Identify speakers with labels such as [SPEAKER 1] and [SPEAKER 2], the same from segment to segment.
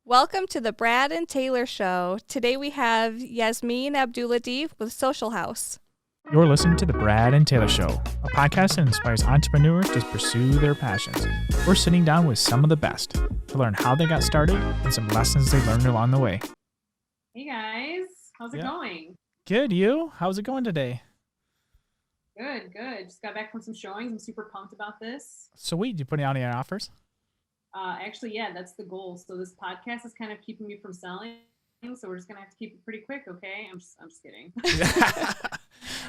[SPEAKER 1] Welcome to the Brad and Taylor Show. Today we have Yesmeen Abdullatif with Social House.
[SPEAKER 2] You're listening to the Brad and Taylor Show, a podcast that inspires entrepreneurs to pursue their passions. We're sitting down with some of the best to learn how they got started and some lessons they learned along the way.
[SPEAKER 3] Hey guys, how's it going?
[SPEAKER 2] Good, you? How's it going today?
[SPEAKER 3] Good. Just got back from some showings. I'm super pumped about this.
[SPEAKER 2] Sweet, you putting out any offers?
[SPEAKER 3] Actually, yeah, that's the goal. So this podcast is kind of keeping me from selling. So we're just gonna have to keep it pretty quick, okay? I'm just kidding.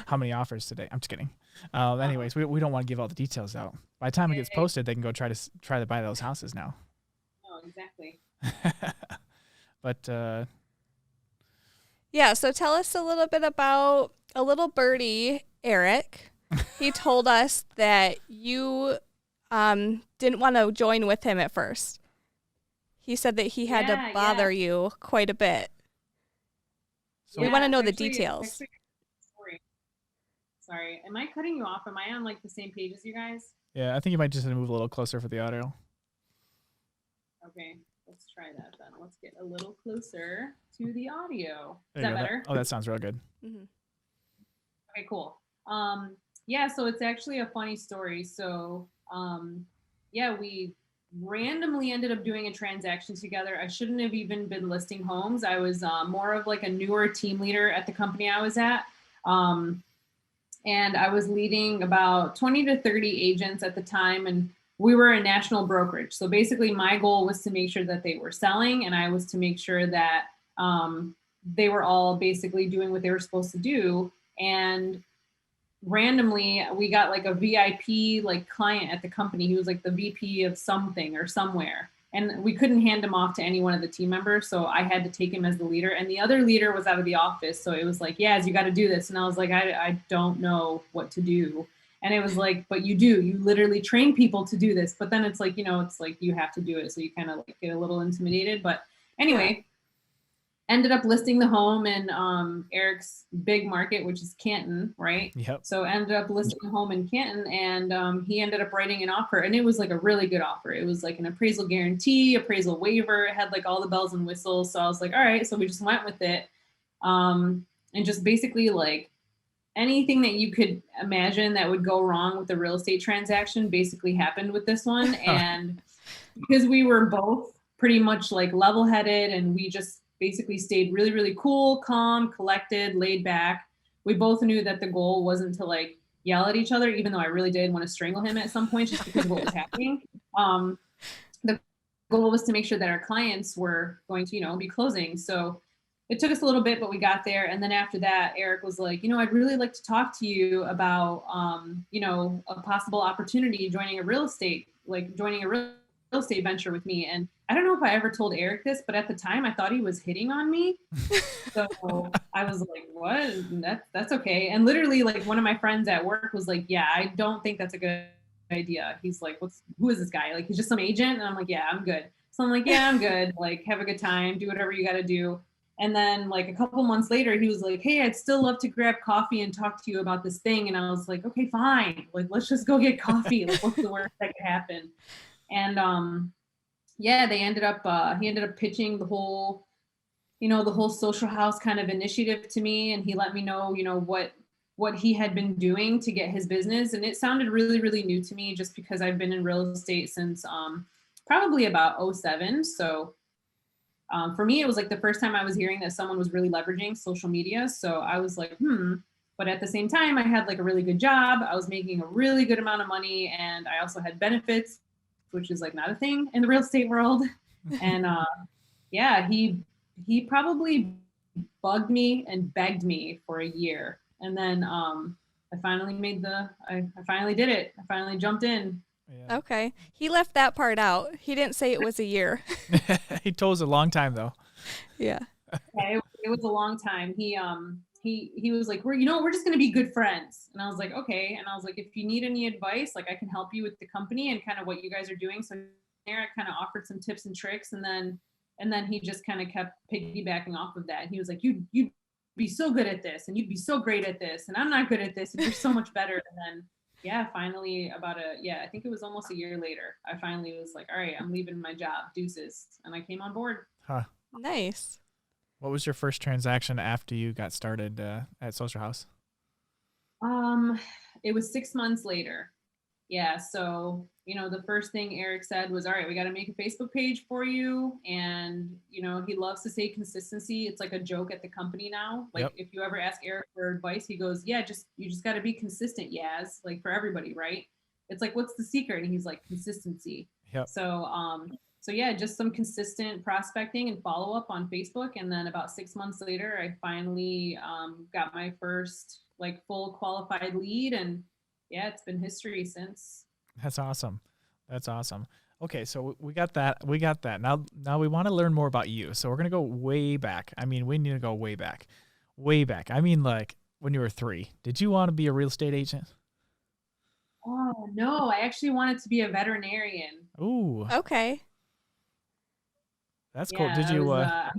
[SPEAKER 2] How many offers today? I'm just kidding. Anyways, we don't want to give all the details out. By the time it gets posted, they can go try to buy those houses now.
[SPEAKER 3] Oh, exactly.
[SPEAKER 2] But
[SPEAKER 1] yeah, so tell us a little bit about a little birdie, Eric. He told us that you didn't want to join with him at first. He said that he had to bother you quite a bit. So we want to know the details.
[SPEAKER 3] Sorry, am I cutting you off? Am I on like the same page as you guys?
[SPEAKER 2] Yeah, I think you might just move a little closer for the audio.
[SPEAKER 3] Okay, let's try that then. Let's get a little closer to the audio. Is that better?
[SPEAKER 2] That sounds real good.
[SPEAKER 1] Mm-hmm.
[SPEAKER 3] Okay, cool. Yeah, so it's actually a funny story. So, we randomly ended up doing a transaction together. I shouldn't have even been listing homes. I was more of like a newer team leader at the company I was at. And I was leading about 20 to 30 agents at the time. And we were a national brokerage. So basically my goal was to make sure that they were selling, and I was to make sure that they were all basically doing what they were supposed to do. And randomly we got like a VIP like client at the company. He was like the VP of something or somewhere, and we couldn't hand him off to any one of the team members, so I had to take him as the leader, and the other leader was out of the office. So it was like, yes, you got to do this. And I was like, I don't know what to do. And it was like, but you literally train people to do this. But then it's like, it's like you have to do it, so you kind of like get a little intimidated. But anyway, ended up listing the home in Eric's big market, which is Canton, right?
[SPEAKER 2] Yep.
[SPEAKER 3] So ended up listing the home in Canton, and he ended up writing an offer, and it was like a really good offer. It was like an appraisal guarantee, appraisal waiver. It had like all the bells and whistles. So I was like, all right. So we just went with it. And just basically like anything that you could imagine that would go wrong with the real estate transaction basically happened with this one. And because we were both pretty much like level-headed, and we just basically stayed really, really cool, calm, collected, laid back. We both knew that the goal wasn't to like yell at each other, even though I really did want to strangle him at some point just because of what was happening. The goal was to make sure that our clients were going to, be closing. So it took us a little bit, but we got there. And then after that, Eric was like, I'd really like to talk to you about, a possible opportunity joining a real estate venture with me. And I don't know if I ever told Eric this, but at the time I thought he was hitting on me. So I was like, what? That's okay. And literally like one of my friends at work was like, yeah, I don't think that's a good idea. He's like, who is this guy? Like, he's just some agent. And I'm like, yeah, I'm good. So I'm like, yeah, I'm good. Like, have a good time, do whatever you got to do. And then like a couple months later, he was like, hey, I'd still love to grab coffee and talk to you about this thing. And I was like, okay, fine. Like, let's just go get coffee. Like, what's the worst that could happen? And he ended up pitching the whole social house kind of initiative to me. And he let me know, what he had been doing to get his business. And it sounded really, really new to me just because I've been in real estate since probably about 2007. So for me, it was like the first time I was hearing that someone was really leveraging social media. So I was like, But at the same time, I had like a really good job. I was making a really good amount of money, and I also had benefits, which is like not a thing in the real estate world. And he probably bugged me and begged me for a year. And then I finally did it. I finally jumped in.
[SPEAKER 1] Yeah. Okay. He left that part out. He didn't say it was a year.
[SPEAKER 2] He told us a long time though.
[SPEAKER 1] Yeah.
[SPEAKER 3] It was a long time. He was like, we're just going to be good friends. And I was like, okay. And I was like, if you need any advice, like I can help you with the company and kind of what you guys are doing. So Eric kind of offered some tips and tricks. And then he just kind of kept piggybacking off of that. And he was like, you'd be so good at this, and you'd be so great at this. And I'm not good at this, and you're so much better. And then yeah, finally I think it was almost a year later, I finally was like, all right, I'm leaving my job, deuces. And I came on board.
[SPEAKER 2] Huh.
[SPEAKER 1] Nice.
[SPEAKER 2] What was your first transaction after you got started at Social House?
[SPEAKER 3] It was 6 months later. Yeah. So, the first thing Eric said was, all right, we got to make a Facebook page for you. And, he loves to say consistency. It's like a joke at the company now. Like
[SPEAKER 2] Yep.
[SPEAKER 3] if you ever ask Eric for advice, he goes, yeah, you just got to be consistent. Yaz, like for everybody, right? It's like, what's the secret? And he's like, consistency.
[SPEAKER 2] Yep.
[SPEAKER 3] So yeah, just some consistent prospecting and follow up on Facebook. And then about 6 months later, I finally got my first like full qualified lead. And yeah, it's been history since.
[SPEAKER 2] That's awesome. That's awesome. Okay, so we got that. We got that. Now we want to learn more about you. So we're going to go way back. I mean, we need to go way back. Way back. I mean, like when you were 3. Did you want to be a real estate agent?
[SPEAKER 3] Oh, no, I actually wanted to be a veterinarian.
[SPEAKER 2] Ooh.
[SPEAKER 1] Okay.
[SPEAKER 2] That's cool.
[SPEAKER 3] Yeah,
[SPEAKER 2] Did you
[SPEAKER 3] I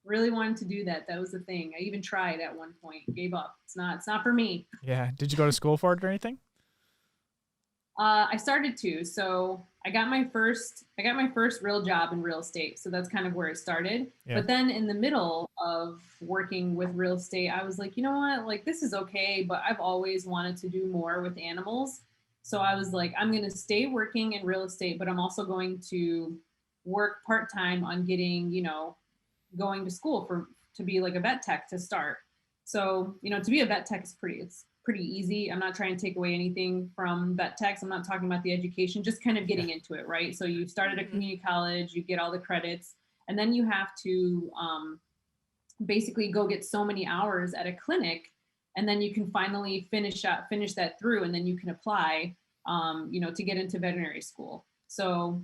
[SPEAKER 3] really wanted to do that. That was the thing. I even tried at one point, gave up. It's not for me.
[SPEAKER 2] Yeah. Did you go to school for it or anything?
[SPEAKER 3] I started to. So I got my first real job in real estate. So that's kind of where it started.
[SPEAKER 2] Yeah.
[SPEAKER 3] But then in the middle of working with real estate, I was like, you know what? Like this is okay, but I've always wanted to do more with animals. So I was like, I'm going to stay working in real estate, but I'm also going to work part-time on getting, going to school to be like a vet tech to start. So, to be a vet tech is it's pretty easy. I'm not trying to take away anything from vet techs. I'm not talking about the education, just kind of getting into it, right? So you start at a community college, you get all the credits, and then you have to basically go get so many hours at a clinic, and then you can finally finish that through, and then you can apply, to get into veterinary school. So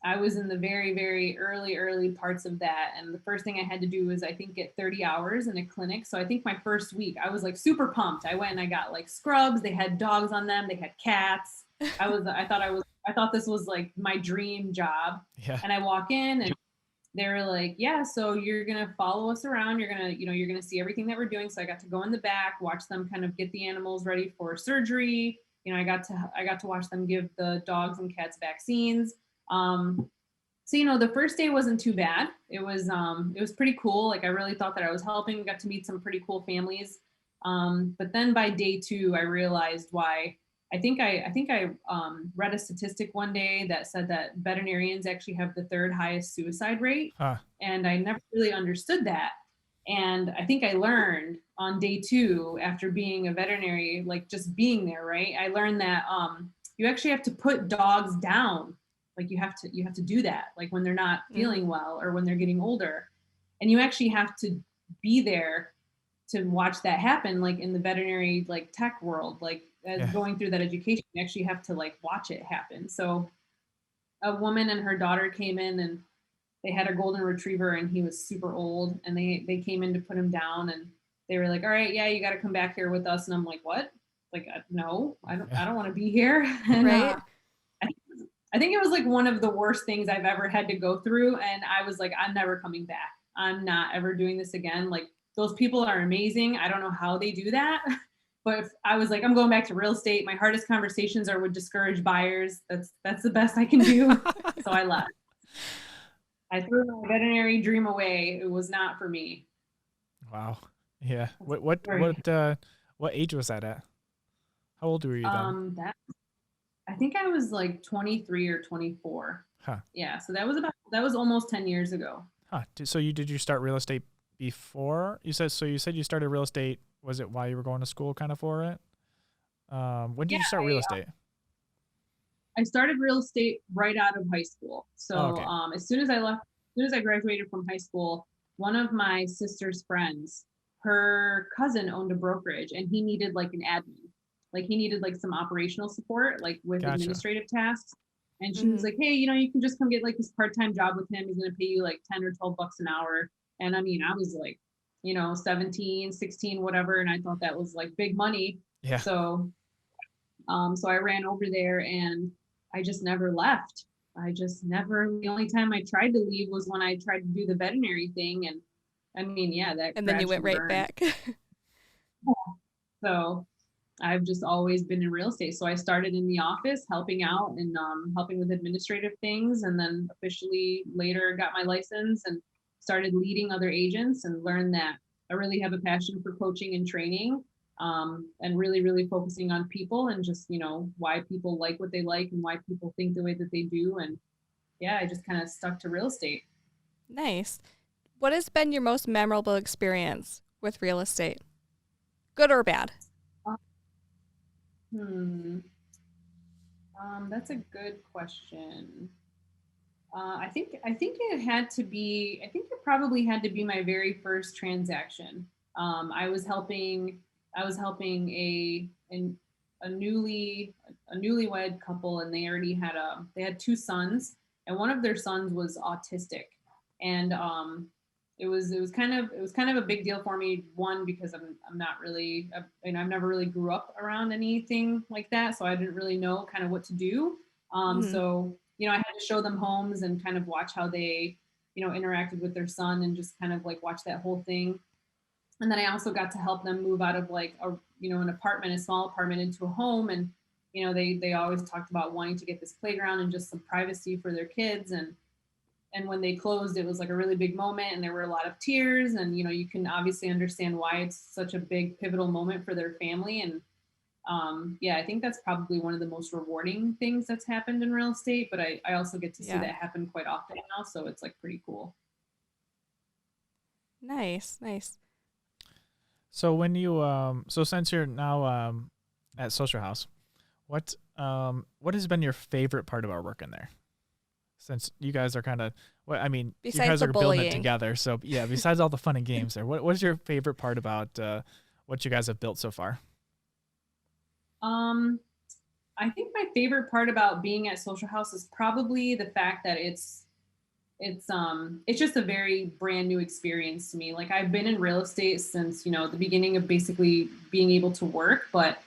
[SPEAKER 3] I was in the very, very early parts of that. And the first thing I had to do was, I think, get 30 hours in a clinic. So I think my first week, I was like super pumped. I went and I got like scrubs. They had dogs on them. They had cats. I thought this was like my dream job.
[SPEAKER 2] Yeah.
[SPEAKER 3] And I walk in and they were like, yeah, so you're going to follow us around. You're going to see everything that we're doing. So I got to go in the back, watch them kind of get the animals ready for surgery. I got to watch them give the dogs and cats vaccines. So, the first day wasn't too bad. It was pretty cool. Like I really thought that I was helping, got to meet some pretty cool families. But then by day 2, I realized why. I think I read a statistic one day that said that veterinarians actually have the 3rd highest suicide rate.
[SPEAKER 2] Huh.
[SPEAKER 3] And I never really understood that. And I think I learned on day 2, after being a veterinary, like just being there, right? I learned that you actually have to put dogs down. Like you have to do that, like when they're not feeling well or when they're getting older, and you actually have to be there to watch that happen. Like in the veterinary, like tech world, like as going through that education, you actually have to like watch it happen. So a woman and her daughter came in and they had a golden retriever and he was super old, and they came in to put him down, and they were like, all right, yeah, you got to come back here with us. And I'm like, what? Like, no, I don't want to be here. And,
[SPEAKER 1] right.
[SPEAKER 3] I think it was like one of the worst things I've ever had to go through. And I was like, I'm never coming back. I'm not ever doing this again. Like those people are amazing. I don't know how they do that. But if I was like, I'm going back to real estate. My hardest conversations are with discouraged buyers. That's the best I can do. So I left. I threw my veterinary dream away. It was not for me.
[SPEAKER 2] Wow. Yeah. What age was that at? How old were you then?
[SPEAKER 3] I think I was like 23 or 24.
[SPEAKER 2] Huh.
[SPEAKER 3] Yeah. So that was almost 10 years ago.
[SPEAKER 2] Huh. So did you start real estate before? You said you started real estate. Was it while you were going to school kind of for it? When did you start real estate?
[SPEAKER 3] I started real estate right out of high school. So as soon as I graduated from high school, one of my sister's friends, her cousin owned a brokerage, and he needed like an admin. Like he needed like some operational support, like with administrative tasks. And she was like, hey, you can just come get like this part-time job with him. He's going to pay you like 10 or 12 bucks an hour. And I mean, I was like, 17, 16, whatever. And I thought that was like big money.
[SPEAKER 2] Yeah.
[SPEAKER 3] So I ran over there and I just never left. The only time I tried to leave was when I tried to do the veterinary thing. And I mean, yeah, that.
[SPEAKER 1] And then you went right back.
[SPEAKER 3] So I've just always been in real estate. So I started in the office helping out and helping with administrative things, and then officially later got my license and started leading other agents and learned that I really have a passion for coaching and training, and really, really focusing on people and just, why people like what they like and why people think the way that they do. And yeah, I just kind of stuck to real estate.
[SPEAKER 1] Nice. What has been your most memorable experience with real estate? Good or bad?
[SPEAKER 3] Hmm. That's a good question. I think it probably had to be my very first transaction. I was helping a newlywed couple, and they had two sons, and one of their sons was autistic, and it was kind of a big deal for me. One, because I'm not really, I've never really grew up around anything like that, so I didn't really know kind of what to do.
[SPEAKER 1] Mm-hmm.
[SPEAKER 3] So I had to show them homes and kind of watch how they interacted with their son, and just kind of like watch that whole thing. And then I also got to help them move out of like an apartment, a small apartment, into a home. And they always talked about wanting to get this playground and just some privacy for their kids. And when they closed, it was like a really big moment, and there were a lot of tears. And you can obviously understand why it's such a big pivotal moment for their family. And yeah, I think that's probably one of the most rewarding things that's happened in real estate. But I also get to see that happen quite often now, so it's like pretty cool.
[SPEAKER 1] Nice.
[SPEAKER 2] So when you so since you're now at Social House, what has been your favorite part about working there? Since you guys are kind of, you guys are building it together. So yeah, besides all the fun and games there, what is your favorite part about what you guys have built so far?
[SPEAKER 3] I think my favorite part about being at Social House is probably the fact that it's just a very brand new experience to me. Like, I've been in real estate since the beginning of basically being able to work, but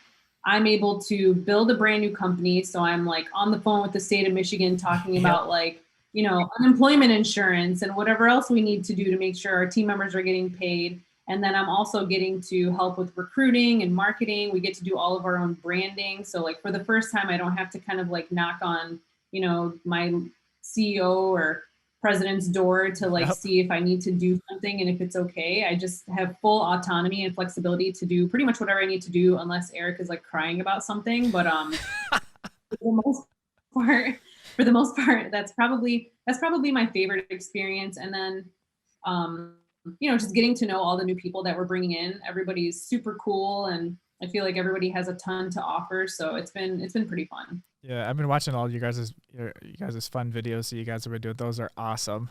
[SPEAKER 3] I'm able to build a brand new company. So I'm like on the phone with the state of Michigan talking about like unemployment insurance and whatever else we need to do to make sure our team members are getting paid. And then I'm also getting to help with recruiting and marketing. We get to do all of our own branding. So like for the first time, I don't have to kind of like knock on my CEO or president's door to like see if I need to do something and if it's okay. I just have full autonomy and flexibility to do pretty much whatever I need to do, unless Eric is like crying about something. But for the most part, that's probably my favorite experience. And then just getting to know all the new people that we're bringing in. Everybody's super cool, and I feel like everybody has a ton to offer. So it's been pretty fun.
[SPEAKER 2] Yeah, I've been watching all you guys' fun videos that you guys have been doing. Those are awesome.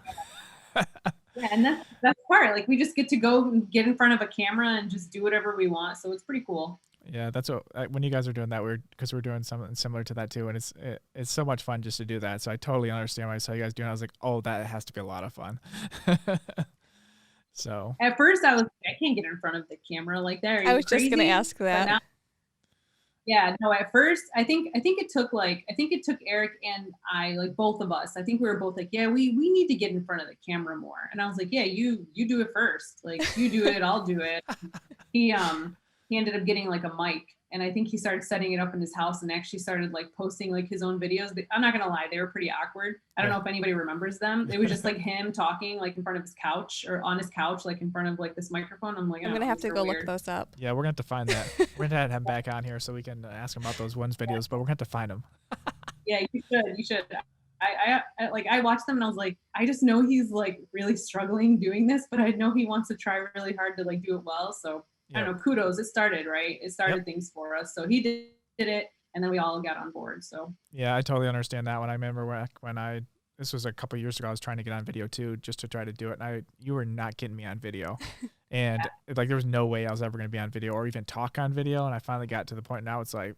[SPEAKER 3] Yeah, and that's part. Like, we just get to go and get in front of a camera and just do whatever we want. So it's pretty cool.
[SPEAKER 2] Yeah, that's what when you guys are doing that, because we're doing something similar to that too, and it's so much fun just to do that. So I totally understand why I saw you guys doing it. I was like, oh, that has to be a lot of fun. So
[SPEAKER 3] at first I was like, I can't get in front of the camera like that.
[SPEAKER 1] I was just gonna ask that.
[SPEAKER 3] Yeah, no, at first I think it took Eric and I, like both of us. I think we were both like, yeah, we need to get in front of the camera more. And I was like, yeah, you do it first. Like, you do it, I'll do it. He ended up getting like a mic, and I think he started setting it up in his house and actually started like posting like his own videos. I'm not gonna lie, they were pretty awkward. I don't know if anybody remembers them. It was just like him talking like in front of his couch, or on his couch, like in front of like this microphone. I'm like,
[SPEAKER 1] I'm gonna have to go look those up.
[SPEAKER 2] Yeah, we're gonna have to find that. We're gonna have him back on here so we can ask him about those ones videos, but we're gonna have to find them.
[SPEAKER 3] Yeah, you should. I watched them and I was like, I just know he's like really struggling doing this, but I know he wants to try really hard to like do it well. So I don't know, kudos. It started, right? It started things for us. So he did it, and then we all got on board. So
[SPEAKER 2] yeah, I totally understand that one. I remember when this was a couple of years ago, I was trying to get on video too, just to try to do it. And you were not getting me on video. And like, there was no way I was ever going to be on video or even talk on video. And I finally got to the point now, I was like,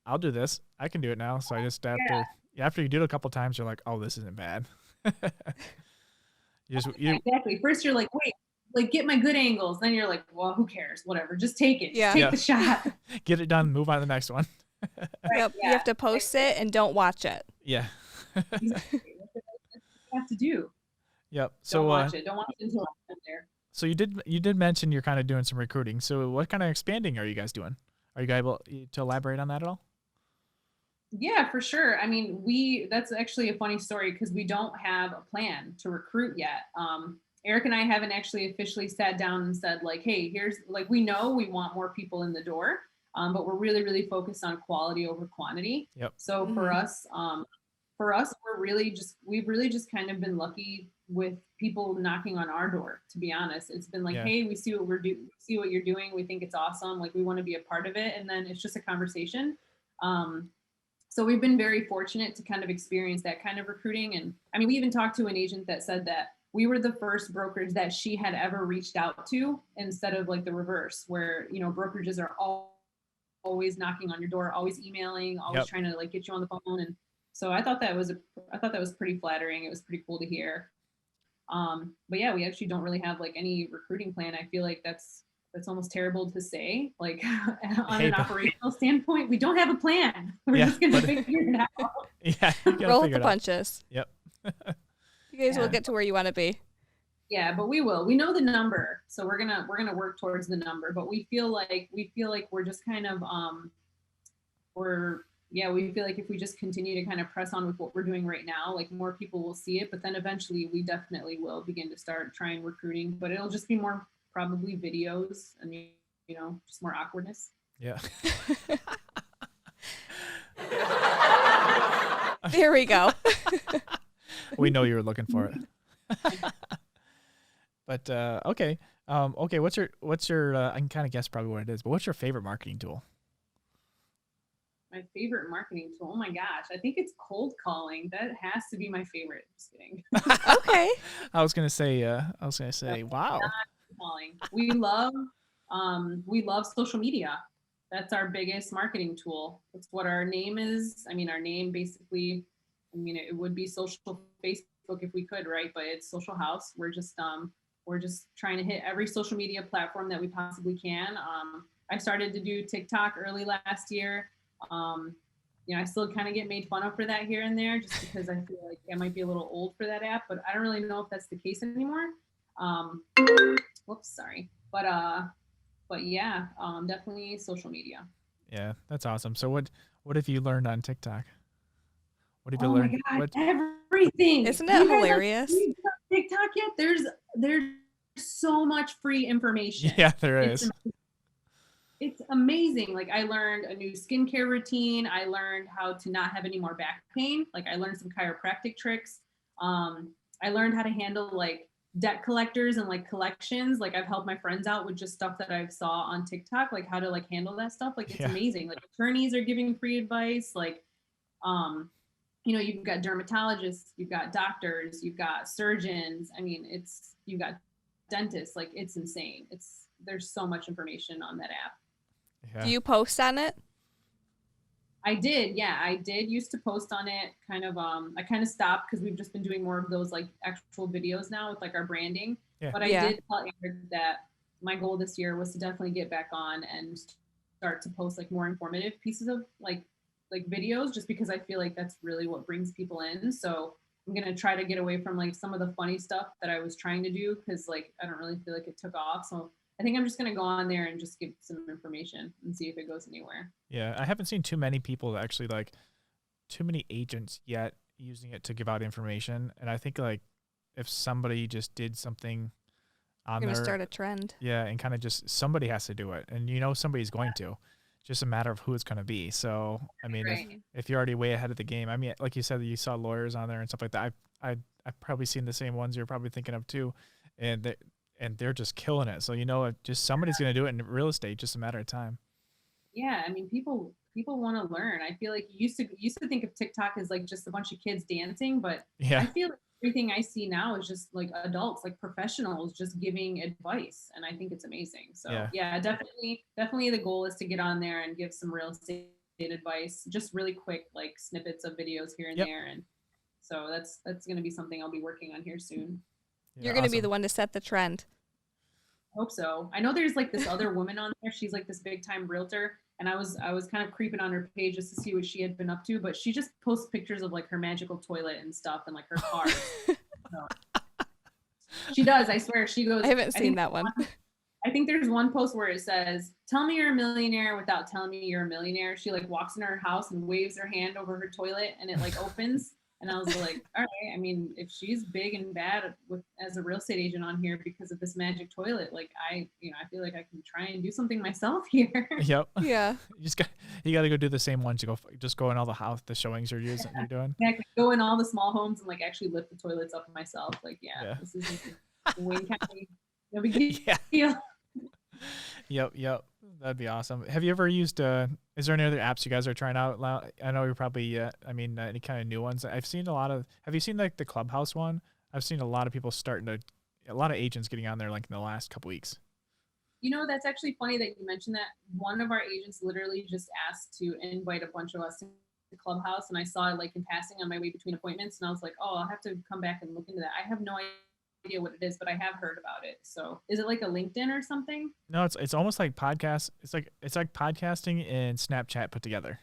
[SPEAKER 2] I'll do this. I can do it now. So I just, after you do it a couple of times, you're like, oh, this isn't bad.
[SPEAKER 3] Exactly. First you're like, wait, like, get my good angles. Then you're like, well, who cares? Whatever. Just take it. Just take the shot.
[SPEAKER 2] Get it done. Move on to the next one.
[SPEAKER 1] Yep. You have to post it and don't watch it.
[SPEAKER 2] Yeah.
[SPEAKER 3] Exactly. That's what you have to do.
[SPEAKER 2] Yep.
[SPEAKER 3] Don't watch it. Don't watch it until I'm there.
[SPEAKER 2] So you did mention you're kind of doing some recruiting. So what kind of expanding are you guys doing? Are you able to elaborate on that at all?
[SPEAKER 3] Yeah, for sure. I mean, that's actually a funny story because we don't have a plan to recruit yet. Eric and I haven't actually officially sat down and said like, hey, here's like, we know we want more people in the door, but we're really, really focused on quality over quantity.
[SPEAKER 2] Yep.
[SPEAKER 3] So for us, we've really just kind of been lucky with people knocking on our door, to be honest. It's been like,
[SPEAKER 2] Yeah.
[SPEAKER 3] hey, we see what you're doing. We think it's awesome. Like we want to be a part of it. And then it's just a conversation. So we've been very fortunate to kind of experience that kind of recruiting. And I mean, we even talked to an agent that said that we were the first brokerage that she had ever reached out to, instead of like the reverse, where, you know, brokerages are always knocking on your door, always emailing, always trying to like get you on the phone. And so I thought that was pretty flattering. It was pretty cool to hear. But yeah, we actually don't really have like any recruiting plan. I feel like that's almost terrible to say, like on an operational standpoint, we don't have a plan. We're just going to figure it out.
[SPEAKER 2] Yeah.
[SPEAKER 1] Roll with the punches.
[SPEAKER 2] Yep.
[SPEAKER 1] You guys will get to where you want to be.
[SPEAKER 3] Yeah, but we will. We know the number, so we're gonna work towards the number. But we feel like we're just kind of we feel like if we just continue to kind of press on with what we're doing right now, like more people will see it. But then eventually, we definitely will begin to start trying recruiting. But it'll just be more probably videos and you know, just more awkwardness.
[SPEAKER 2] Yeah.
[SPEAKER 1] There we go.
[SPEAKER 2] We know you were looking for it. But okay. Okay, what's your I can kind of guess probably what it is, but what's your favorite marketing tool?
[SPEAKER 3] My favorite marketing tool? Oh my gosh, I think it's cold calling. That has to be my favorite. Just kidding.
[SPEAKER 1] Okay.
[SPEAKER 2] I was gonna say, wow.
[SPEAKER 3] Calling. We love social media. That's our biggest marketing tool. It's what our name is. I mean, our name basically, it would be social Facebook if we could, right? But it's Social House. We're just trying to hit every social media platform that we possibly can. I started to do TikTok early last year. I still kind of get made fun of for that here and there, just because I feel like I might be a little old for that app, but I don't really know if that's the case anymore. Whoops, sorry. But yeah, definitely social media.
[SPEAKER 2] Yeah, that's awesome. So what have you learned on TikTok? What have you
[SPEAKER 3] learned? Oh my God, everything.
[SPEAKER 1] Isn't it hilarious?
[SPEAKER 3] TikTok yet? There's so much free information.
[SPEAKER 2] Yeah, there is.
[SPEAKER 3] It's amazing. Like I learned a new skincare routine. I learned how to not have any more back pain. Like I learned some chiropractic tricks. I learned how to handle like debt collectors and like collections. Like I've helped my friends out with just stuff that I saw on TikTok, like how to like handle that stuff. Like it's amazing. Like attorneys are giving free advice. Like, you've got dermatologists, you've got doctors, you've got surgeons. I mean, you've got dentists. Like it's insane. There's so much information on that app.
[SPEAKER 2] Yeah.
[SPEAKER 1] Do you post on it?
[SPEAKER 3] I did. Yeah, I did used to post on it. I kind of stopped because we've just been doing more of those like actual videos now with like our branding.
[SPEAKER 2] Yeah.
[SPEAKER 3] But I did tell Eric that my goal this year was to definitely get back on and start to post like more informative pieces of like videos, just because I feel like that's really what brings people in. So I'm going to try to get away from like some of the funny stuff that I was trying to do, because like I don't really feel like it took off. So I think I'm just going to go on there and just give some information and see if it goes anywhere.
[SPEAKER 2] Yeah, I haven't seen too many people actually, like too many agents yet using it to give out information. And I think like if somebody just did something on there,
[SPEAKER 1] going to start a trend.
[SPEAKER 2] Yeah, and kind of just somebody has to do it, and somebody's going to. Just a matter of who it's going to be. So I mean, if you're already way ahead of the game, I mean, like you said, you saw lawyers on there and stuff like that. I've probably seen the same ones you're probably thinking of too, and they're just killing it. So just somebody's going to do it in real estate. Just a matter of time.
[SPEAKER 3] Yeah, I mean, people want to learn. I feel like you used to think of TikTok as like just a bunch of kids dancing, but I feel like everything I see now is just like adults, like professionals, just giving advice, and I think it's amazing. So yeah, definitely the goal is to get on there and give some real estate advice, just really quick like snippets of videos here and there, and so that's going to be something I'll be working on here soon.
[SPEAKER 1] Yeah, you're going to be the one to set the trend.
[SPEAKER 3] Hope so. I know there's like this other woman on there. She's like this big time realtor, and I was kind of creeping on her page just to see what she had been up to, but she just posts pictures of like her magical toilet and stuff and like her cars. So, she does, I swear. She goes,
[SPEAKER 1] I haven't seen that one.
[SPEAKER 3] I think there's one post where it says, "Tell me you're a millionaire without telling me you're a millionaire." She like walks in her house and waves her hand over her toilet and it like opens. And I was like, all right, I mean, if she's big and bad with as a real estate agent on here because of this magic toilet, like I feel like I can try and do something myself here.
[SPEAKER 2] Yep.
[SPEAKER 1] Yeah.
[SPEAKER 2] You got to go do the same ones. Just go in all the showings you're doing.
[SPEAKER 3] I can go in all the small homes and like actually lift the toilets up myself. Like, yeah. This is Wayne County. No big deal.
[SPEAKER 2] Yeah. Yep. That'd be awesome. Have you ever used, is there any other apps you guys are trying out? I know you're probably, any kind of new ones. Have you seen like the Clubhouse one? I've seen a lot of people a lot of agents getting on there like in the last couple weeks.
[SPEAKER 3] That's actually funny that you mentioned that. One of our agents literally just asked to invite a bunch of us to the Clubhouse, and I saw it like in passing on my way between appointments, and I was like, oh, I'll have to come back and look into that. I have no idea what it is, but I have heard about it. So is it like a LinkedIn or something?
[SPEAKER 2] No, it's almost like podcast. It's like podcasting and Snapchat put together.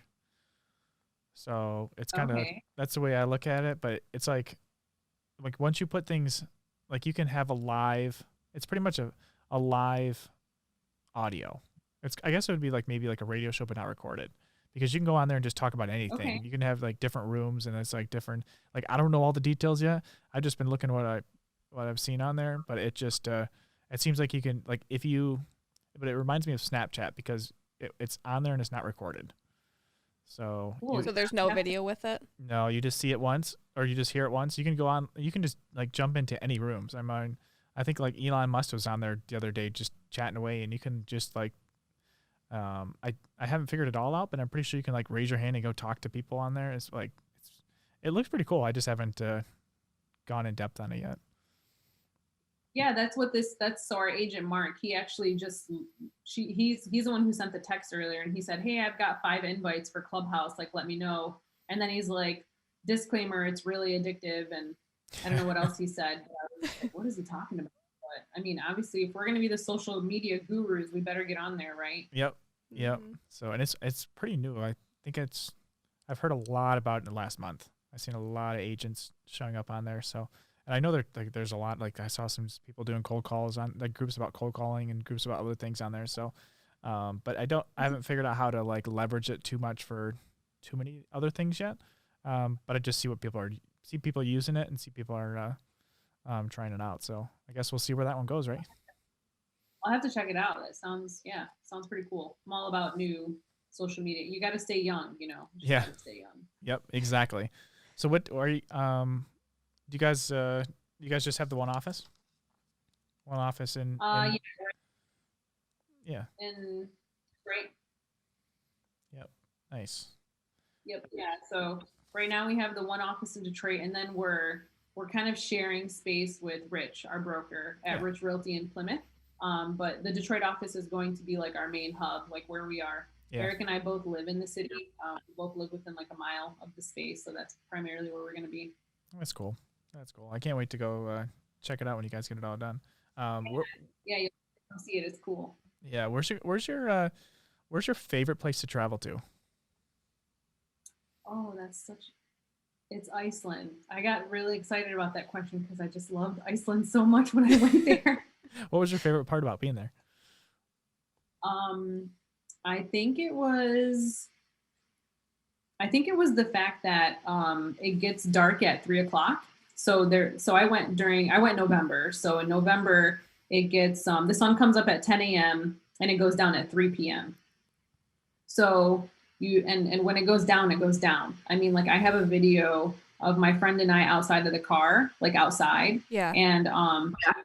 [SPEAKER 2] So it's kind of, that's the way I look at it. But it's like once you put things, like you can have it's pretty much a live audio. I guess it would be like maybe like a radio show, but not recorded, because you can go on there and just talk about anything. Okay. You can have like different rooms, and it's like different, like, I don't know all the details yet. I've just been looking what I've seen on there, but it just, it seems like you can, like, but it reminds me of Snapchat because it's on there and it's not recorded. So,
[SPEAKER 1] so there's no video with it?
[SPEAKER 2] No, you just see it once, or you just hear it once. You can go on, you can just like jump into any rooms. I think like Elon Musk was on there the other day just chatting away, and you can just like, I haven't figured it all out, but I'm pretty sure you can like raise your hand and go talk to people on there. It looks pretty cool. I just haven't gone in depth on it yet.
[SPEAKER 3] Yeah, that's our agent Mark. He actually he's the one who sent the text earlier, and he said, hey, I've got 5 invites for Clubhouse, like, let me know. And then he's like, disclaimer, it's really addictive. And I don't know what else he said. But I was like, what is he talking about? But I mean, obviously, if we're going to be the social media gurus, we better get on there, right?
[SPEAKER 2] Yep. Mm-hmm. So, and it's pretty new. I think I've heard a lot about it in the last month. I've seen a lot of agents showing up on there. So, and I know there's a lot, like I saw some people doing cold calls on like groups about cold calling and groups about other things on there. So, but I haven't figured out how to like leverage it too much for too many other things yet. But I just see people using it and see people are trying it out. So I guess we'll see where that one goes, right?
[SPEAKER 3] I'll have to check it out. That sounds pretty cool. I'm all about new social media. You got to stay young,
[SPEAKER 2] Yeah.
[SPEAKER 3] Stay young.
[SPEAKER 2] Yep, exactly. So what are you, do you guys just have the one office? One office in
[SPEAKER 3] yeah. In Detroit.
[SPEAKER 2] Yep. Nice.
[SPEAKER 3] Yep. Yeah. So right now we have the one office in Detroit, and then we're kind of sharing space with Rich, our broker at Rich Realty in Plymouth. But the Detroit office is going to be like our main hub, like where we are. Yeah. Eric and I both live in the city. We both live within like a mile of the space. So that's primarily where we're going to be.
[SPEAKER 2] That's cool. I can't wait to go check it out when you guys get it all done.
[SPEAKER 3] Yeah, you'll see it. It's cool.
[SPEAKER 2] Yeah. Where's your favorite place to travel to?
[SPEAKER 3] Oh, it's Iceland. I got really excited about that question because I just loved Iceland so much when I went there.
[SPEAKER 2] What was your favorite part about being there?
[SPEAKER 3] I think it was the fact that it gets dark at 3:00. So I went November. So in November it gets the sun comes up at 10 a.m. and it goes down at 3 p.m. So and when it goes down, it goes down. I mean, like I have a video of my friend and I outside of the car, like outside.
[SPEAKER 1] Yeah.
[SPEAKER 3] And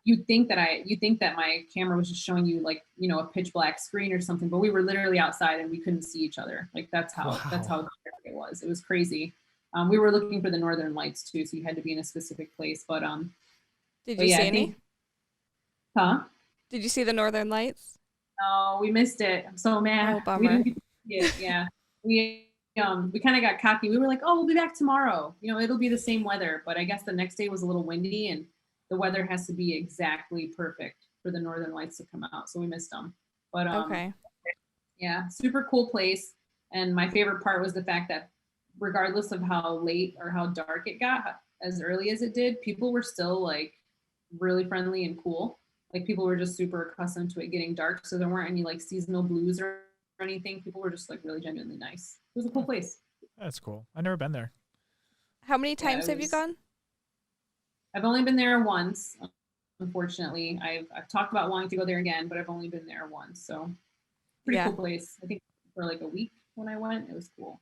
[SPEAKER 3] you think that my camera was just showing you like, a pitch black screen or something, but we were literally outside and we couldn't see each other. Like that's how dark it was. It was crazy. We were looking for the Northern Lights too, so you had to be in a specific place. But
[SPEAKER 1] did you see any?
[SPEAKER 3] Huh?
[SPEAKER 1] Did you see the Northern Lights?
[SPEAKER 3] No, we missed it. I'm so mad.
[SPEAKER 1] Oh, bummer.
[SPEAKER 3] We didn't get to see it. Yeah. We kind of got cocky. We were like, oh, we'll be back tomorrow. It'll be the same weather. But I guess the next day was a little windy and the weather has to be exactly perfect for the Northern Lights to come out. So we missed them. But
[SPEAKER 1] okay.
[SPEAKER 3] Yeah, super cool place. And my favorite part was the fact that regardless of how late or how dark it got, as early as it did, people were still like really friendly and cool. like people were just super accustomed to it getting dark. So there weren't any like seasonal blues or anything. People were just like really genuinely nice. It was a cool place.
[SPEAKER 2] That's cool. I've never been there.
[SPEAKER 1] How many
[SPEAKER 3] Yeah,
[SPEAKER 1] times have you gone?
[SPEAKER 3] I've only been there once, unfortunately. I've talked about wanting to go there again, but I've only been there once. So pretty cool place. I think for like a week when I went, it was cool.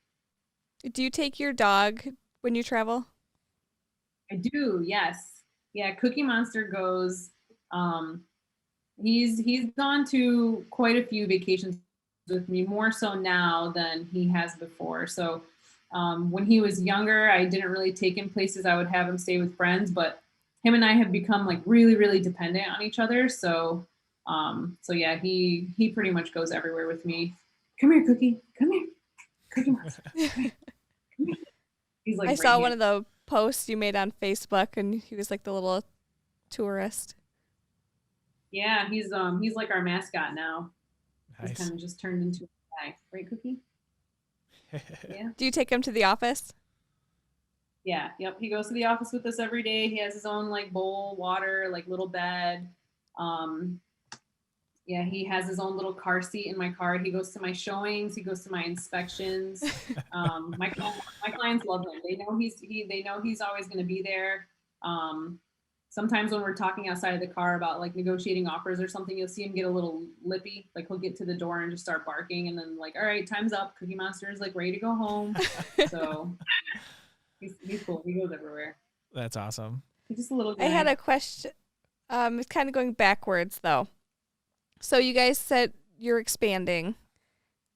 [SPEAKER 1] Do you take your dog when you travel?
[SPEAKER 3] I do, yes. Yeah, Cookie Monster goes. He's gone to quite a few vacations with me, more so now than he has before. So when he was younger, I didn't really take him places. I would have him stay with friends, but him and I have become like really, really dependent on each other. So yeah, he pretty much goes everywhere with me. Come here, Cookie. Come here. Cookie Monster. Come here. Come here. He's like
[SPEAKER 1] I
[SPEAKER 3] right
[SPEAKER 1] saw
[SPEAKER 3] here.
[SPEAKER 1] one of the posts you made on Facebook, and he was like the little tourist.
[SPEAKER 3] Yeah, he's like our mascot now.
[SPEAKER 2] Nice.
[SPEAKER 3] He's kind of just turned into a guy, right, Cookie? Yeah.
[SPEAKER 1] Do you take him to the office?
[SPEAKER 3] Yeah. Yep. He goes to the office with us every day. He has his own like bowl, water, like little bed. Yeah, he has his own little car seat in my car. He goes to my showings. He goes to my inspections. My clients love him. They know he's always going to be there. Sometimes when we're talking outside of the car about like negotiating offers or something, you'll see him get a little lippy. Like he'll get to the door and just start barking, and then like, all right, time's up. Cookie Monster is like ready to go home. So he's cool. He goes everywhere.
[SPEAKER 2] That's awesome.
[SPEAKER 3] He's just a little guy.
[SPEAKER 1] I had a question. It's kind of going backwards though. So you guys said you're expanding.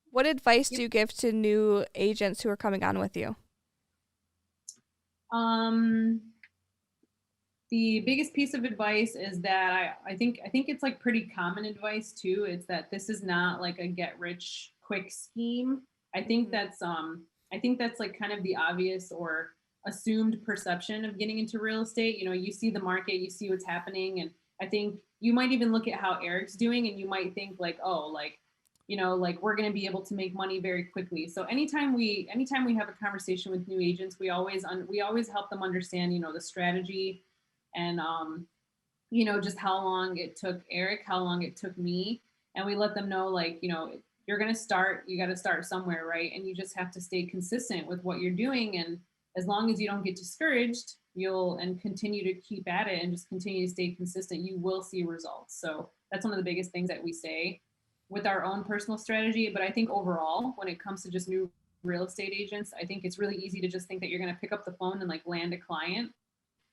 [SPEAKER 1] What advice do you give to new agents who are coming on with you?
[SPEAKER 3] The biggest piece of advice is that I think it's like pretty common advice too. It's that this is not like a get rich quick scheme. I think that's like kind of the obvious or assumed perception of getting into real estate. You know, you see the market, you see what's happening, and I think you might even look at how Eric's doing and you might think like, oh, like, you know, like we're going to be able to make money very quickly. So anytime we have a conversation with new agents, we always help them understand, you know, the strategy and, you know, just how long it took Eric, how long it took me. And we let them know like, you know, you're going to start, you got to start somewhere, right? And you just have to stay consistent with what you're doing. And as long as you don't get discouraged, and continue to keep at it and just continue to stay consistent, you will see results. So that's one of the biggest things that we say with our own personal strategy. But I think overall, when it comes to just new real estate agents, I think it's really easy to just think that you're going to pick up the phone and like land a client.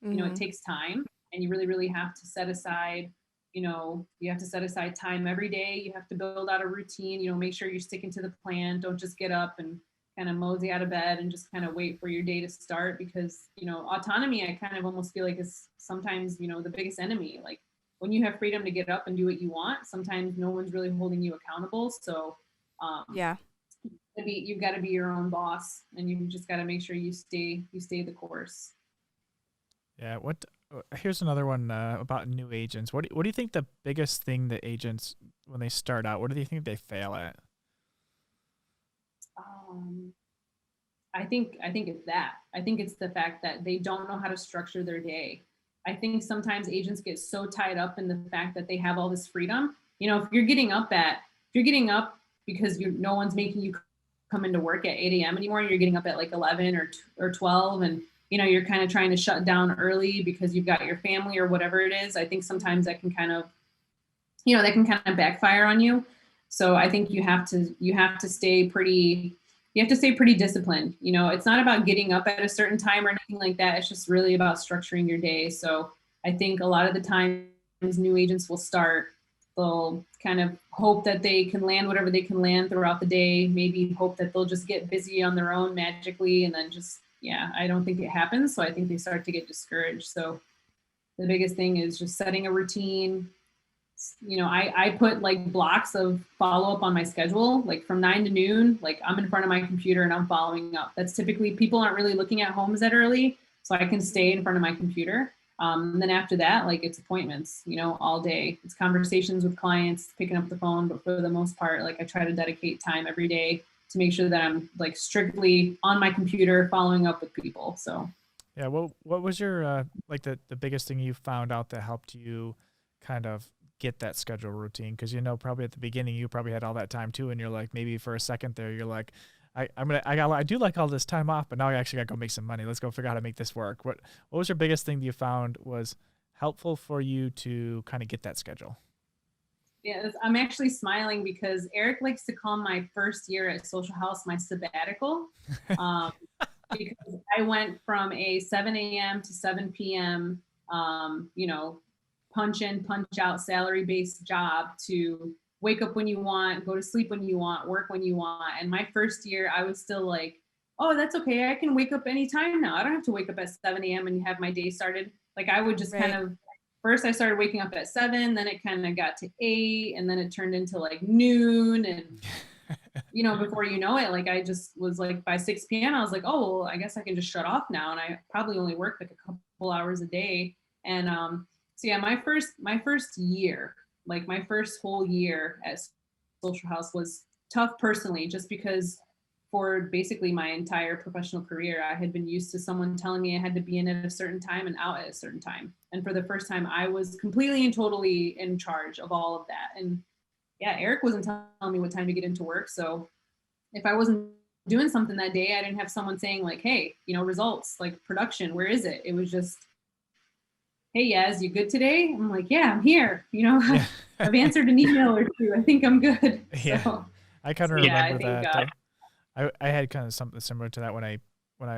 [SPEAKER 3] You know, it takes time, and you really, really have to set aside, you know, you have to set aside time every day. You have to build out a routine, you know, make sure you're sticking to the plan. Don't just get up and kind of mosey out of bed and just kind of wait for your day to start, because, you know, autonomy, I kind of almost feel like is sometimes, you know, the biggest enemy. Like when you have freedom to get up and do what you want, sometimes no one's really holding you accountable. So you've got to be your own boss, and you just got to make sure you stay the course.
[SPEAKER 2] Yeah. Here's another one about new agents. What do you think the biggest thing that agents, when they start out, what do you think they fail at?
[SPEAKER 3] I think it's that. I think it's the fact that they don't know how to structure their day. I think sometimes agents get so tied up in the fact that they have all this freedom. You know, if you're getting up because no one's making you come into work at 8 a.m. anymore, you're getting up at like 11 or 12, and you know, you're kind of trying to shut down early because you've got your family or whatever it is. I think sometimes that can kind of backfire on you. So I think you have to stay pretty disciplined. You know, it's not about getting up at a certain time or anything like that. It's just really about structuring your day. So I think a lot of the times new agents will start, they'll kind of hope that they can land whatever they can land throughout the day, maybe hope that they'll just get busy on their own magically, and then just, I don't think it happens. So I think they start to get discouraged. So the biggest thing is just setting a routine. You know, I put like blocks of follow up on my schedule, like from 9 to noon, like I'm in front of my computer and I'm following up. That's typically, people aren't really looking at homes that early, so I can stay in front of my computer. And then after that, like it's appointments, you know, all day. It's conversations with clients, picking up the phone. But for the most part, like I try to dedicate time every day to make sure that I'm like strictly on my computer following up with people. So
[SPEAKER 2] yeah, what was your like the biggest thing you found out that helped you kind of get that schedule routine? Because, you know, probably at the beginning, you probably had all that time too. And you're like, maybe for a second there, you're like, I do like all this time off, but now I actually got to go make some money. Let's go figure out how to make this work. What was your biggest thing that you found was helpful for you to kind of get that schedule?
[SPEAKER 3] Yes, I'm actually smiling because Eric likes to call my first year at Social House my sabbatical. Because I went from a 7 a.m. to 7 p.m., you know, punch in, punch out, salary-based job to wake up when you want, go to sleep when you want, work when you want. And my first year, I was still like, oh, that's okay. I can wake up anytime now. I don't have to wake up at 7 a.m. and have my day started. Like I would just kind of, first I started waking up at 7, then it kind of got to 8, and then it turned into like noon. And, you know, before you know it, like I just was like by 6 p.m. I was like, oh, well, I guess I can just shut off now. And I probably only worked like a couple hours a day. And so yeah, my first year, like my first whole year at Social House was tough personally, just because for basically my entire professional career, I had been used to someone telling me I had to be in at a certain time and out at a certain time. And for the first time, I was completely and totally in charge of all of that. And yeah, Eric wasn't telling me what time to get into work. So if I wasn't doing something that day, I didn't have someone saying like, hey, you know, results, like production, where is it? It was just, hey, Yaz, you good today? I'm like, yeah, I'm here. You know,
[SPEAKER 2] Yeah.
[SPEAKER 3] I've answered an email or two. I think I'm good.
[SPEAKER 2] Yeah.
[SPEAKER 3] So,
[SPEAKER 2] I kind of
[SPEAKER 3] yeah,
[SPEAKER 2] remember
[SPEAKER 3] I think,
[SPEAKER 2] that. I had kind of something similar to that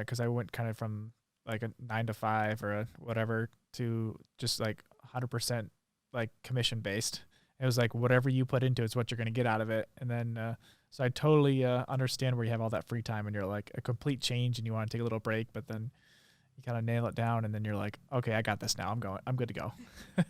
[SPEAKER 2] because I went kind of from like a 9 to 5 or a whatever to just like 100% like commission based. It was like whatever you put into it's what you're going to get out of it. And then, so I totally understand where you have all that free time and you're like a complete change and you want to take a little break, but then you kind of nail it down and then you're like, okay, I got this now. I'm good to go.
[SPEAKER 3] Yeah,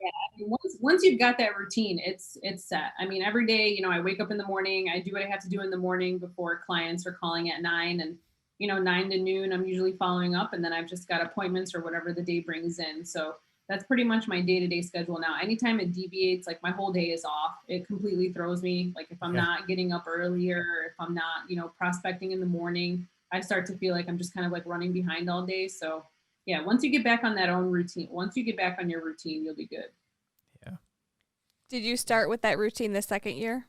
[SPEAKER 3] I mean, once you've got that routine, it's set. I mean, every day, you know, I wake up in the morning, I do what I have to do in the morning before clients are calling at 9, and you know, 9 to noon, I'm usually following up, and then I've just got appointments or whatever the day brings in. So that's pretty much my day-to-day schedule now. Anytime it deviates, like my whole day is off. It completely throws me. Like if I'm not getting up earlier, if I'm not, you know, prospecting in the morning, I start to feel like I'm just kind of like running behind all day. So yeah, once you get back on that own routine, once you get back on your routine, you'll be good.
[SPEAKER 2] Yeah.
[SPEAKER 1] Did you start with that routine the second year?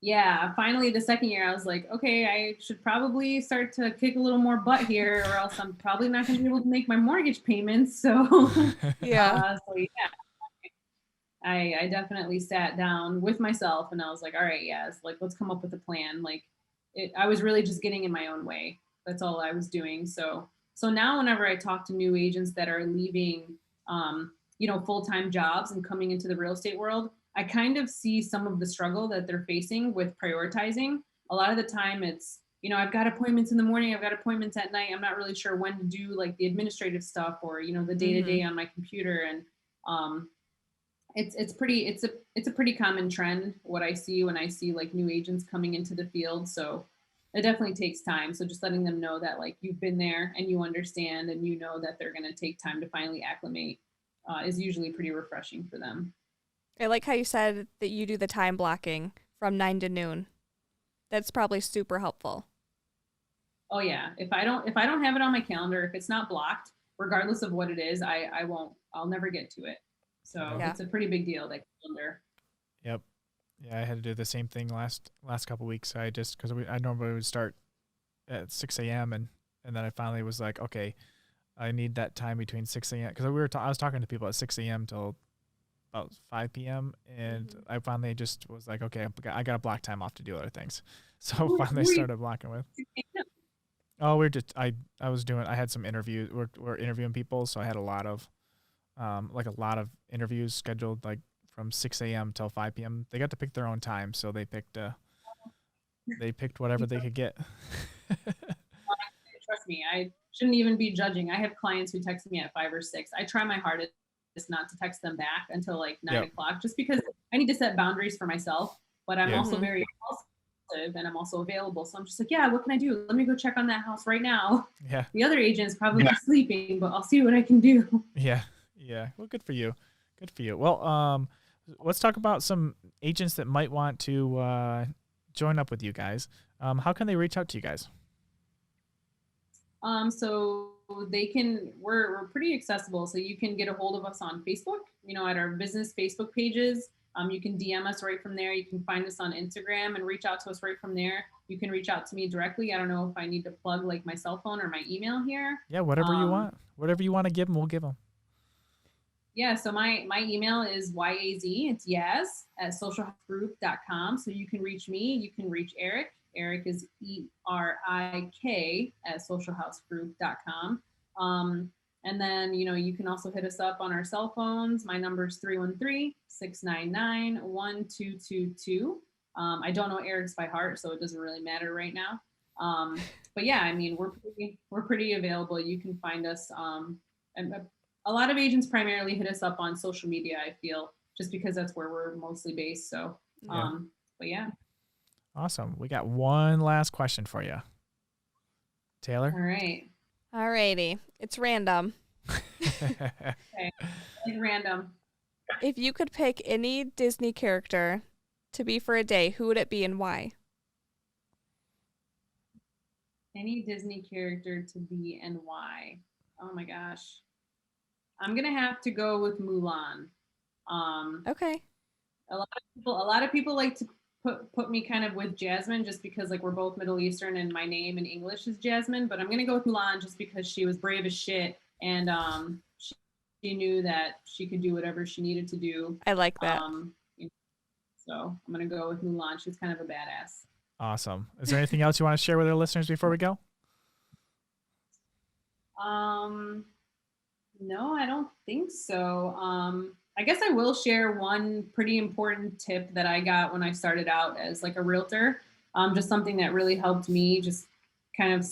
[SPEAKER 3] Yeah, finally the second year, I was like, okay, I should probably start to kick a little more butt here, or else I'm probably not going to be able to make my mortgage payments. So,
[SPEAKER 1] yeah.
[SPEAKER 3] So yeah, I definitely sat down with myself and I was like, all right, yes, like let's come up with a plan. Like, I was really just getting in my own way. That's all I was doing. So now whenever I talk to new agents that are leaving, you know, full-time jobs and coming into the real estate world, I kind of see some of the struggle that they're facing with prioritizing. A lot of the time it's, you know, I've got appointments in the morning, I've got appointments at night. I'm not really sure when to do like the administrative stuff or, you know, the day-to-day on my computer. And it's a pretty common trend what I see when I see like new agents coming into the field. So it definitely takes time. So just letting them know that like you've been there and you understand and you know that they're going to take time to finally acclimate is usually pretty refreshing for them.
[SPEAKER 1] I like how you said that you do the time blocking from 9 to noon. That's probably super helpful.
[SPEAKER 3] Oh yeah. If I don't have it on my calendar, if it's not blocked, regardless of what it is, I'll never get to it. So It's a pretty big deal, that calendar.
[SPEAKER 2] Yep. Yeah, I had to do the same thing last couple of weeks. I just, because I normally would start at 6 a.m. and then I finally was like, okay, I need that time between 6 a.m. Because I was talking to people at 6 a.m. till about 5 p.m. And I finally just was like, okay, I got to block time off to do other things. So finally started blocking with. Oh, I had some interviews. We're interviewing people. So I had a lot of interviews scheduled like from 6 a.m. till 5 p.m. They got to pick their own time. So they picked whatever they could get.
[SPEAKER 3] Trust me, I shouldn't even be judging. I have clients who text me at 5 or 6. I try my hardest not to text them back until like 9 o'clock, just because I need to set boundaries for myself, but I'm also very impulsive and I'm also available. So I'm just like, yeah, what can I do? Let me go check on that house right now.
[SPEAKER 2] Yeah.
[SPEAKER 3] The other agent is probably sleeping, but I'll see what I can do.
[SPEAKER 2] Yeah. Yeah. Well, good for you. Good for you. Well, let's talk about some agents that might want to join up with you guys. How can they reach out to you guys?
[SPEAKER 3] So we're pretty accessible. So you can get a hold of us on Facebook, at our business Facebook pages. You can DM us right from there. You can find us on Instagram and reach out to us right from there. You can reach out to me directly. I don't know if I need to plug like my cell phone or my email here.
[SPEAKER 2] Yeah, whatever you want. Whatever you want to give them, we'll give them.
[SPEAKER 3] Yeah, so my email is YAZ. It's Yaz at socialhousegroup.com. So you can reach me. You can reach Eric. Eric is ERIK at socialhousegroup.com. And then, you can also hit us up on our cell phones. My number is 313-699-1222. I don't know Eric's by heart, so it doesn't really matter right now. But yeah, I mean, we're pretty available. You can find us. And a lot of agents primarily hit us up on social media, I feel, just because that's where we're mostly based. So, but yeah.
[SPEAKER 2] Awesome. We got one last question for you. Taylor?
[SPEAKER 3] All right.
[SPEAKER 1] Alrighty. It's random.
[SPEAKER 3] Okay. Like random.
[SPEAKER 1] If you could pick any Disney character to be for a day, who would it be and why?
[SPEAKER 3] Any Disney character to be and why? Oh my gosh. I'm going to have to go with Mulan.
[SPEAKER 1] Okay.
[SPEAKER 3] A lot of people like to put me kind of with Jasmine just because like we're both Middle Eastern and my name in English is Jasmine, but I'm going to go with Mulan just because she was brave as shit and she knew that she could do whatever she needed to do.
[SPEAKER 1] I like that.
[SPEAKER 3] So I'm going to go with Mulan. She's kind of a badass.
[SPEAKER 2] Awesome. Is there anything else you want to share with our listeners before we go?
[SPEAKER 3] No, I don't think so. I guess I will share one pretty important tip that I got when I started out as like a realtor. Just something that really helped me just kind of,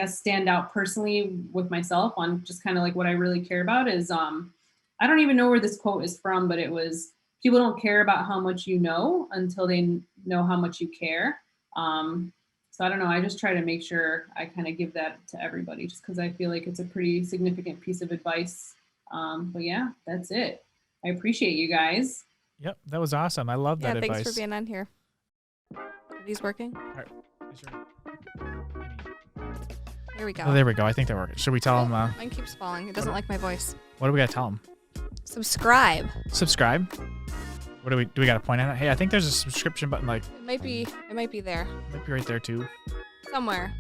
[SPEAKER 3] stand out personally with myself on just kind of like what I really care about is, I don't even know where this quote is from, but it was, people don't care about how much you know until they know how much you care. So I don't know. I just try to make sure I kind of give that to everybody just because I feel like it's a pretty significant piece of advice. But yeah, that's it. I appreciate you guys.
[SPEAKER 2] Yep, that was awesome. I love that advice.
[SPEAKER 1] Thanks for being on here. Are these working?
[SPEAKER 2] All right.
[SPEAKER 1] There we go.
[SPEAKER 2] Oh, there we go. I think they're working. Should we tell them?
[SPEAKER 1] Mine keeps falling. It doesn't like my voice.
[SPEAKER 2] What do we got to tell them?
[SPEAKER 1] Subscribe.
[SPEAKER 2] Subscribe? What do we got to point at? Hey, I think there's a subscription button. Like
[SPEAKER 1] it might be there.
[SPEAKER 2] It might be right there too.
[SPEAKER 1] Somewhere.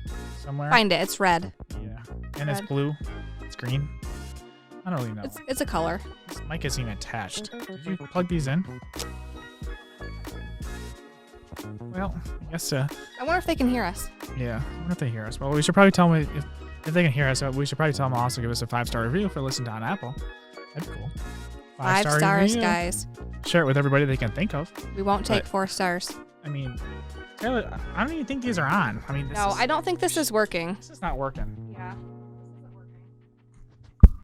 [SPEAKER 2] Find
[SPEAKER 1] it. It's red.
[SPEAKER 2] Yeah. And it's blue. It's green. I don't really know.
[SPEAKER 1] It's a color.
[SPEAKER 2] This mic isn't even attached. Did you plug these in? Well, I guess.
[SPEAKER 1] I wonder if they can hear us.
[SPEAKER 2] Yeah, I wonder if they hear us. Well, we should probably tell them if they can hear us. We should probably tell them also give us a 5-star review if they listen to on Apple. That'd be cool.
[SPEAKER 1] 5 stars, guys.
[SPEAKER 2] Share it with everybody they can think of.
[SPEAKER 1] We won't take 4 stars.
[SPEAKER 2] I mean, Taylor, I don't even think these are on. I mean,
[SPEAKER 1] I don't think this is working.
[SPEAKER 2] This is not working.